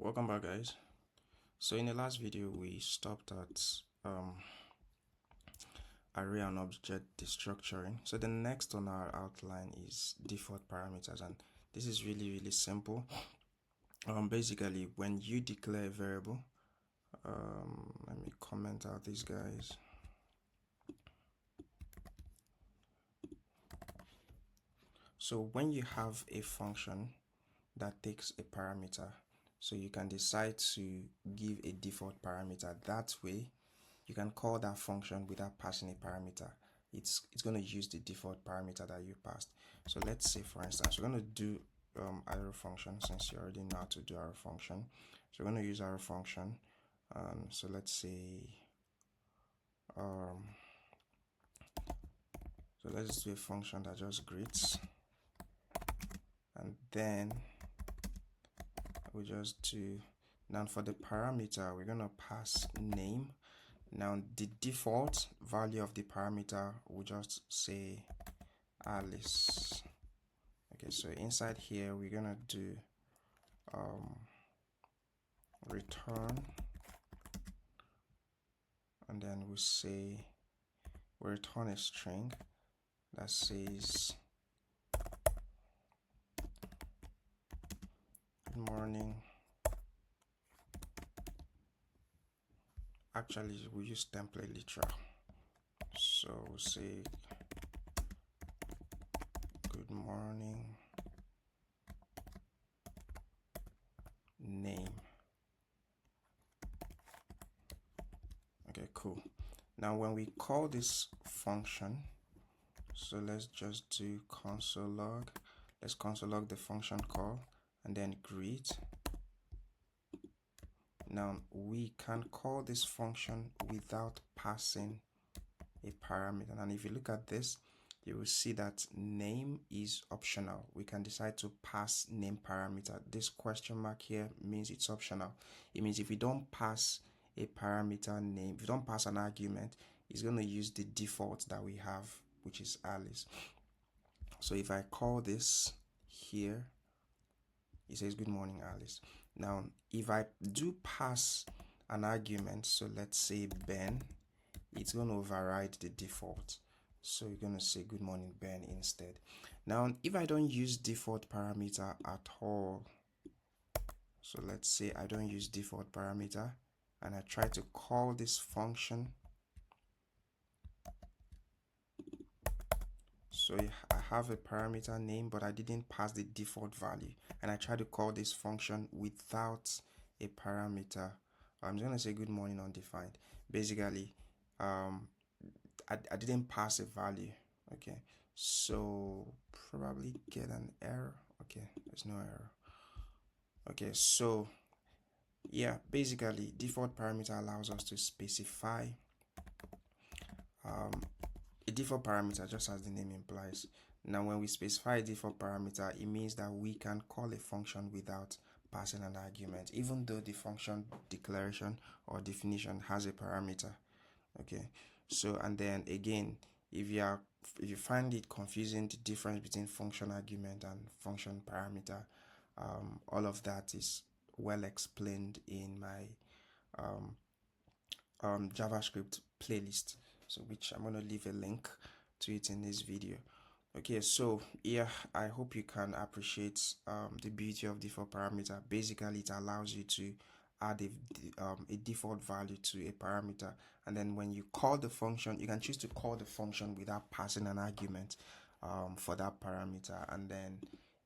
Welcome back, guys. So in the last video we stopped at array and object destructuring. So the next on our outline is default parameters, and this is really simple. Basically when you declare a variable, let me comment out these guys. So when you have a function that takes a parameter, so you can decide to give a default parameter. That way you can call that function without passing a parameter. It's going to use the default parameter that you passed. So let's say, for instance, we're going to do arrow function, since you already know how to do arrow function. So we're going to use arrow function. So let's say so let's do a function that just greets, and then we just do, now for the parameter we're going to pass name. Now the default value of the parameter will just say Alice. Okay, so inside here we're gonna do return, and then we say we return a string that says good morning. Actually, we use template literal, so we'll say good morning name. Okay, cool. Now when we call this function, so let's just do console log. Let's console log the function call and then greet. Now we can call this function without passing a parameter, and if you look at this, you will see that name is optional. We can decide to pass name parameter. This question mark here means it's optional. It means if we don't pass a parameter name, if you don't pass an argument, it's going to use the default that we have, which is Alice. So if I call this here, it says good morning Alice. Now if I do pass an argument, so let's say Ben, it's going to override the default. So you're going to say good morning Ben instead. Now if I don't use default parameter at all, so let's say I don't use default parameter and I try to call this function, so I have a parameter name but I didn't pass the default value, and I try to call this function without a parameter, I'm going to say good morning undefined. Basically I didn't pass a value. Okay, so probably get an error. Okay, there's no error. Okay, so yeah, basically default parameter allows us to specify a default parameter, just as the name implies. Now when we specify a default parameter, it means that we can call a function without passing an argument, even though the function declaration or definition has a parameter. Okay, so and then again, if you find it confusing, the difference between function argument and function parameter, all of that is well explained in my JavaScript playlist, so which I'm going to leave a link to it in this video. Okay, so yeah, I hope you can appreciate the beauty of default parameter. Basically it allows you to add a default value to a parameter, and then when you call the function, you can choose to call the function without passing an argument for that parameter, and then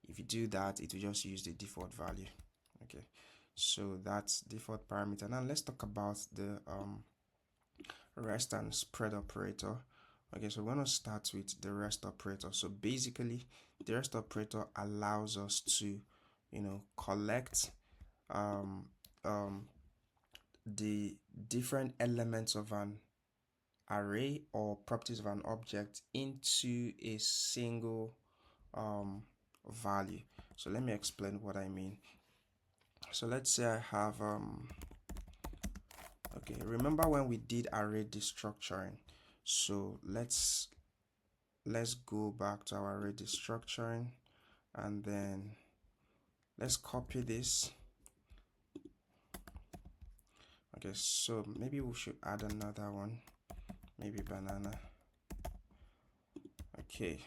if you do that, it will just use the default value. Okay, so that's default parameter. Now let's talk about the rest and spread operator. Okay, so we're going to start with the rest operator. So basically the rest operator allows us to collect the different elements of an array or properties of an object into a single value. So let me explain what I mean. So let's say I have okay, remember when we did array destructuring? So let's go back to our array destructuring, and then let's copy this Okay, so maybe we should add another one, maybe banana. Okay,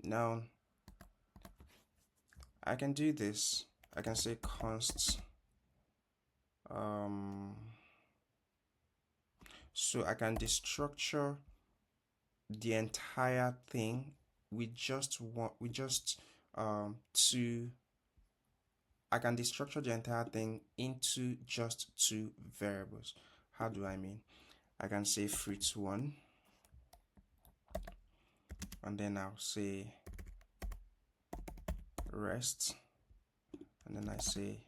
now I can do this. I can say const so I can destructure the entire thing with just two. I can destructure the entire thing into just two variables. How do I mean? I can say fruits1, and then I'll say rest, and then I say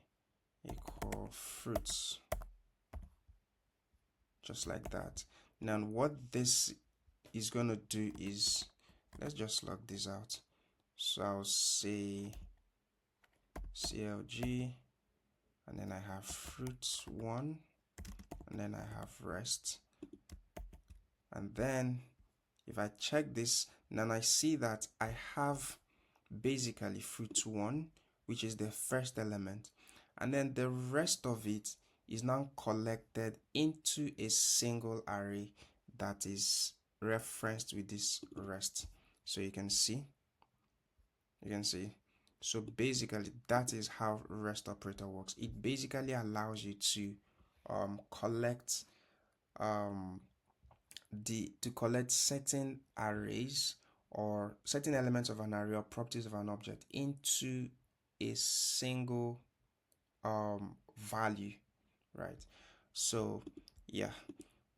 equal fruits, just like that. Now what this is going to do is, let's just log this out. So I'll say clg, and then I have fruits1, and then I have rest. And then if I check this, now I see that I have basically fruits1, which is the first element, and then the rest of it is now collected into a single array that is referenced with this rest. So you can see, so basically that is how rest operator works. It basically allows you to collect certain arrays or certain elements of an array or properties of an object into a single value, right? So yeah,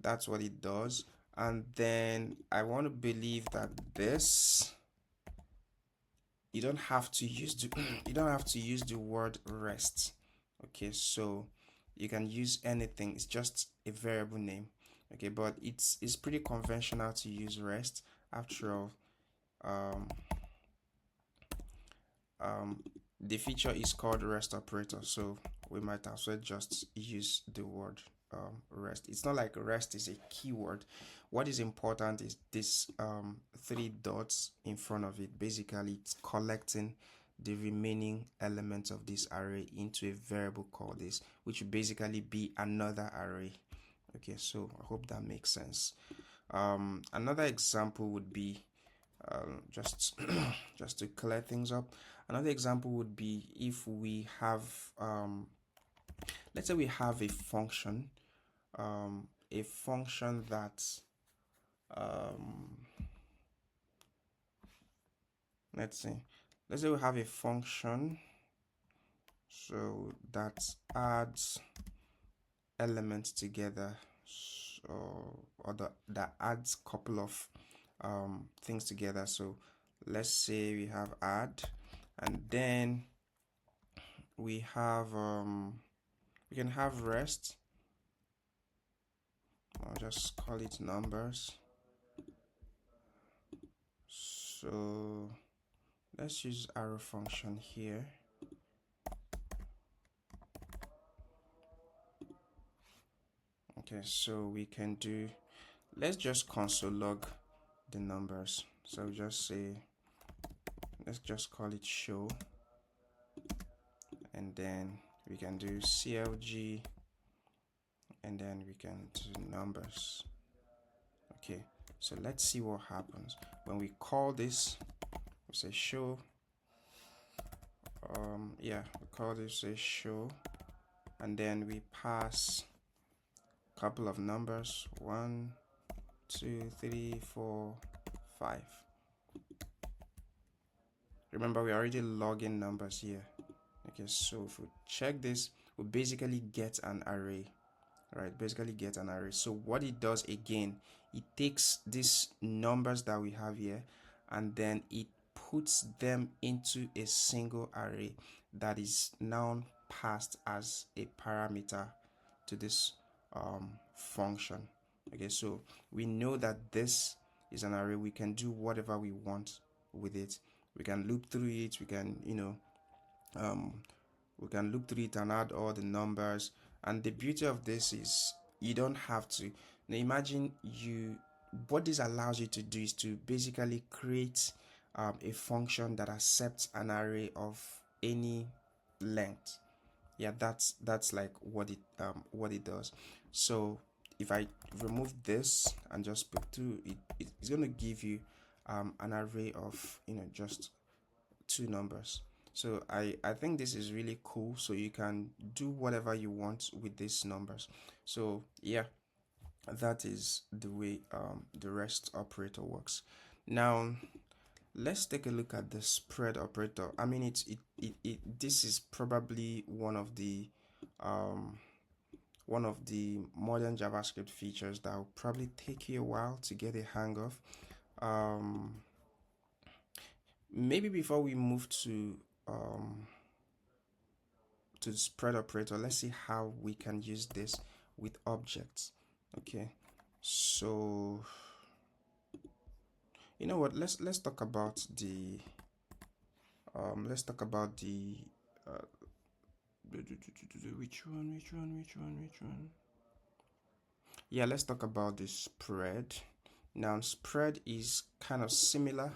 that's what it does. And then I want to believe that this, you don't have to use the you don't have to use the word rest. Okay, so you can use anything. It's just a variable name. Okay, but it's pretty conventional to use rest. After all, um, the feature is called rest operator, so we might as well just use the word rest. It's not like rest is a keyword. What is important is this three dots in front of it. Basically, it's collecting the remaining elements of this array into a variable called this, which will basically be another array. Okay, so I hope that makes sense. Another example would be just just to clear things up. Another example would be if we have let's say we have a function that let's say we have a function so that adds elements together, so that adds couple of things together. So let's say we have add, and then we have we can have rest. I'll just call it numbers. So let's use arrow function here. Okay, so we can do, let's just console log the numbers. So just say, let's just call it show, and then we can do clg, and then we can do numbers. Okay, so let's see what happens when we call this. We say show, yeah, we call this a show, and then we pass a couple of numbers, 1 2 3 4 5. Remember, we're already logging numbers here. Okay, so if we check this, we basically get an array, right? Basically get an array. So what it does again, it takes these numbers that we have here, and then it puts them into a single array that is now passed as a parameter to this function. Okay, so we know that this is an array. We can do whatever we want with it. We can loop through it. We can, we can loop through it and add all the numbers. And the beauty of this is you don't have to. Now imagine what this allows you to do is to basically create a function that accepts an array of any length. Yeah, that's like what it does. So if I remove this and just put two, it's going to give you an array of, you know, just two numbers. So I think this is really cool. So you can do whatever you want with these numbers. So yeah, that is the way the rest operator works. Now let's take a look at the spread operator. I mean, this is probably um, one of the modern JavaScript features that will probably take you a while to get a hang of. Um, Maybe before we move to the spread operator, let's see how we can use this with objects. Okay, so you know what? Let's talk about the let's talk about the uh, which one? Yeah, let's talk about the spread. Now, spread is kind of similar,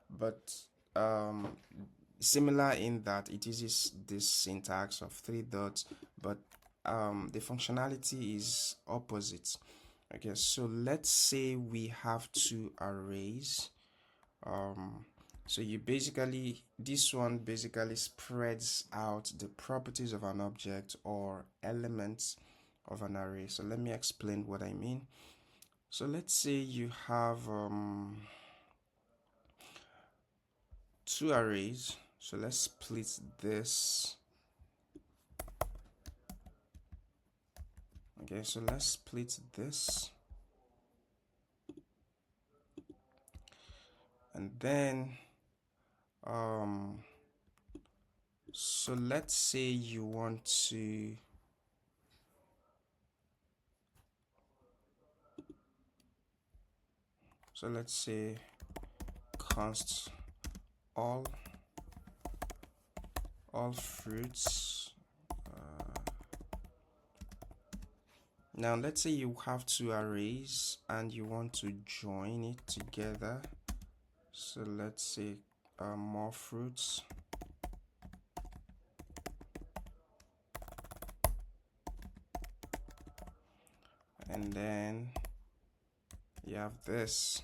but um, similar in that it uses this syntax of three dots, but the functionality is opposite. Okay, so let's say we have two arrays. Um, so this one basically spreads out the properties of an object or elements of an array. So let me explain what I mean. So let's say you have two arrays. So let's split this. Okay, so let's split this. And then so let's say you want to so let's say const all fruits. Now let's say you have two arrays and you want to join it together. So let's say more fruits. And then you have this.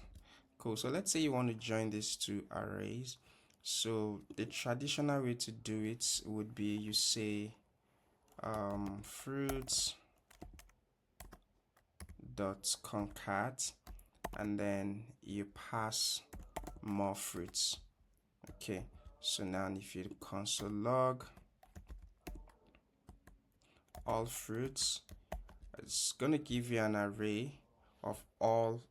Cool. So let's say you want to join these two arrays. So the traditional way to do it would be you say fruits dot concat, and then you pass more fruits. Okay, so now if you console log all fruits, it's gonna give you an array of all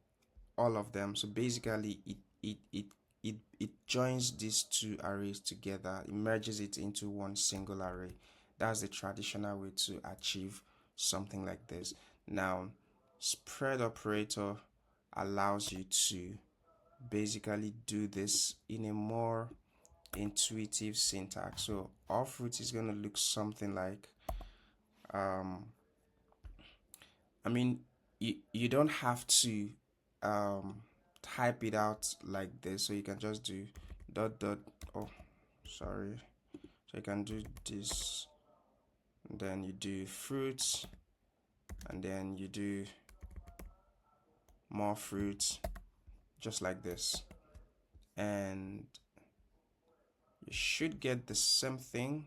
of them. So basically it joins these two arrays together, it merges it into one single array. That's the traditional way to achieve something like this. Now spread operator allows you to basically do this in a more intuitive syntax. So all fruits is going to look something like I mean, you don't have to type it out like this, so you can just do dot dot, oh sorry, so you can do this, and then you do fruits, and then you do more fruits, just like this, and you should get the same thing.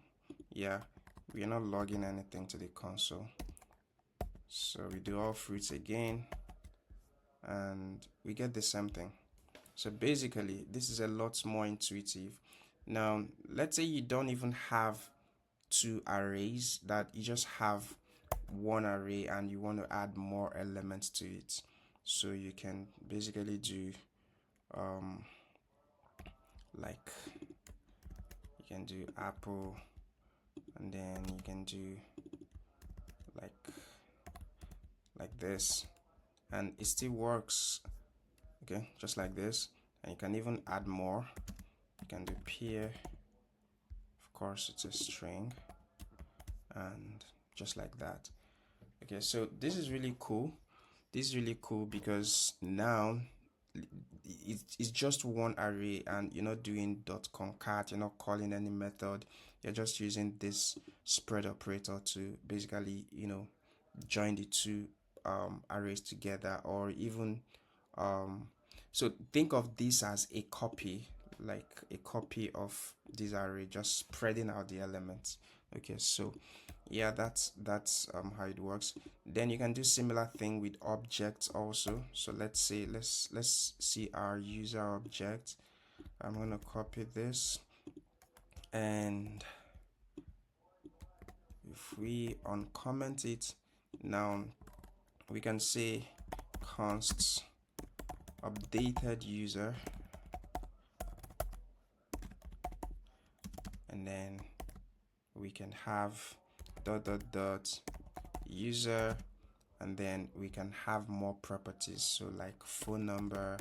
Yeah, we are not logging anything to the console, so we do all fruits again and we get the same thing. So basically this is a lot more intuitive. Now let's say you don't even have two arrays, that you just have one array and you want to add more elements to it. So you can basically do like you can do apple, and then you can do like this, and it still works. Okay, just like this, and you can even add more. You can do peer, of course it's a string, and just like that. Okay, so this is really cool. This is really cool because now it's just one array and you're not doing dot concat, you're not calling any method, you're just using this spread operator to basically, join the two arrays together, or even so think of this as a copy, like a copy of this array, just spreading out the elements. Okay, so yeah, that's how it works. Then you can do similar thing with objects also. So let's say let's see our user object. I'm gonna copy this, and if we uncomment it, now we can say const updated user, and then we can have dot dot dot user, and then we can have more properties, so like phone number,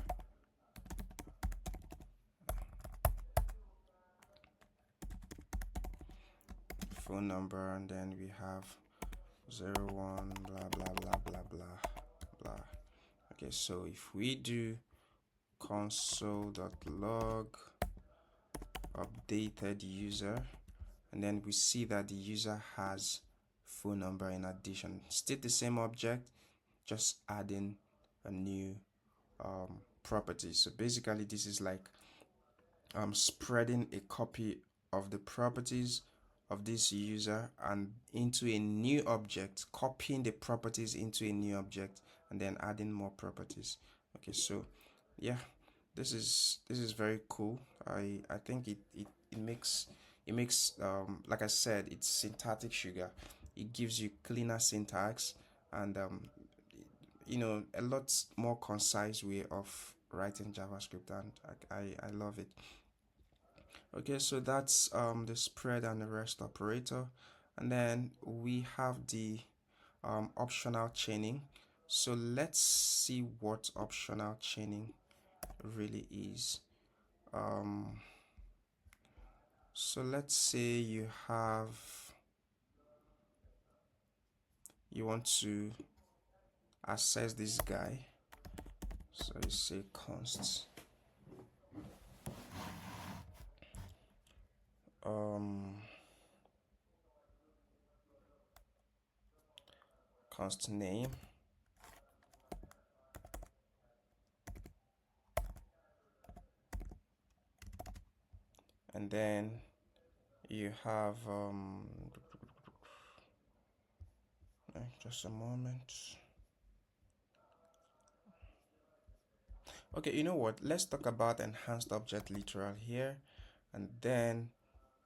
and then we have 01 blah blah blah blah blah blah. Okay, so if we do console.log updated user, and then we see that the user has phone number in addition, still the same object, just adding a new property. So basically this is like spreading a copy of the properties of this user and into a new object, copying the properties into a new object, and then adding more properties. Okay, so yeah, this is very cool. I think it makes like I said, it's syntactic sugar. It gives you cleaner syntax, and a lot more concise way of writing JavaScript, and I love it. Okay, so that's the spread and the rest operator, and then we have the optional chaining. So let's see what optional chaining really is. So let's say you want to access this guy, so you say const const name, and then you have just a moment. Okay, you know what, let's talk about enhanced object literal here, and then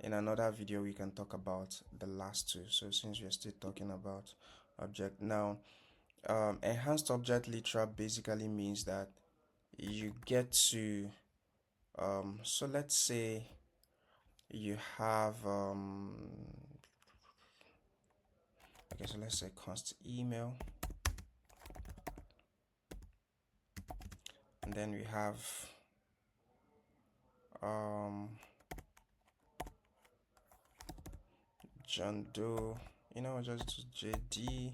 in another video we can talk about the last two. So since we're still talking about object now, enhanced object literal basically means that you get to so let's say you have okay, so let's say const email, and then we have John Doe, just jd@gmail.com.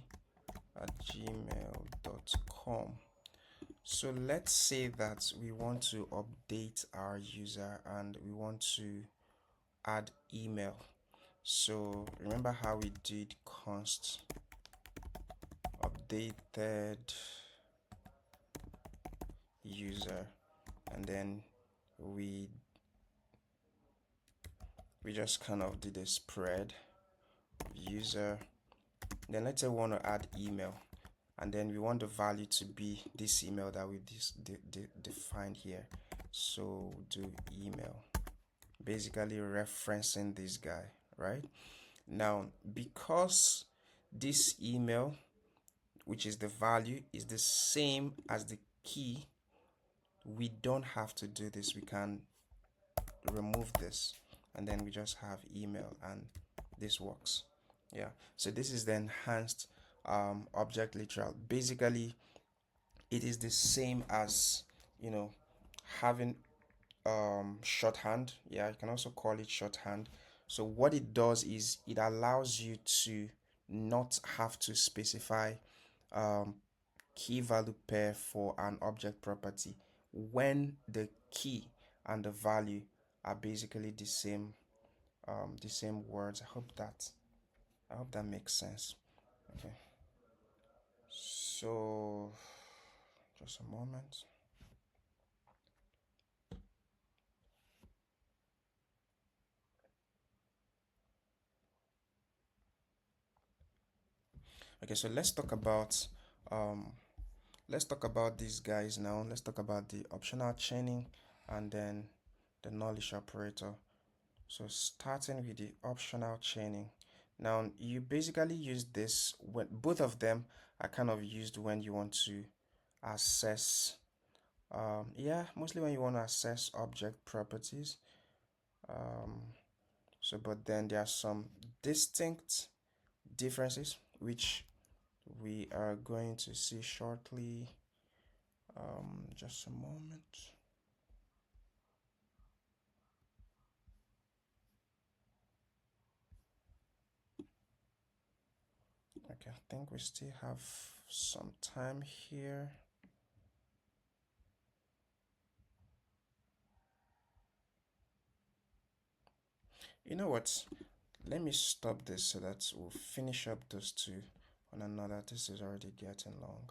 So let's say that we want to update our user and we want to add email. So remember how we did const updated user, and then we just kind of did a spread of user. Then let's say we want to add email, and then we want the value to be this email that we defined here. So do email, basically referencing this guy, right? Now, because this email, which is the value, is the same as the key, we don't have to do this. We can remove this, and then we just have email, and this works. Yeah, so this is the enhanced object literal. Basically, it is the same as having shorthand. Yeah, you can also call it shorthand. So what it does is it allows you to not have to specify key value pair for an object property when the key and the value are basically the same the same words. I hope that makes sense. Okay, so just a moment. Okay, so let's talk about these guys now. Let's talk about the optional chaining and then the knowledge operator. So starting with the optional chaining. Now you basically use this when both of them are kind of used when you want to assess mostly when you want to assess object properties. But then there are some distinct differences which we are going to see shortly. Just a moment. Okay, I think we still have some time here. You know what? Let me stop this so that we'll finish up those two on another. This is already getting long.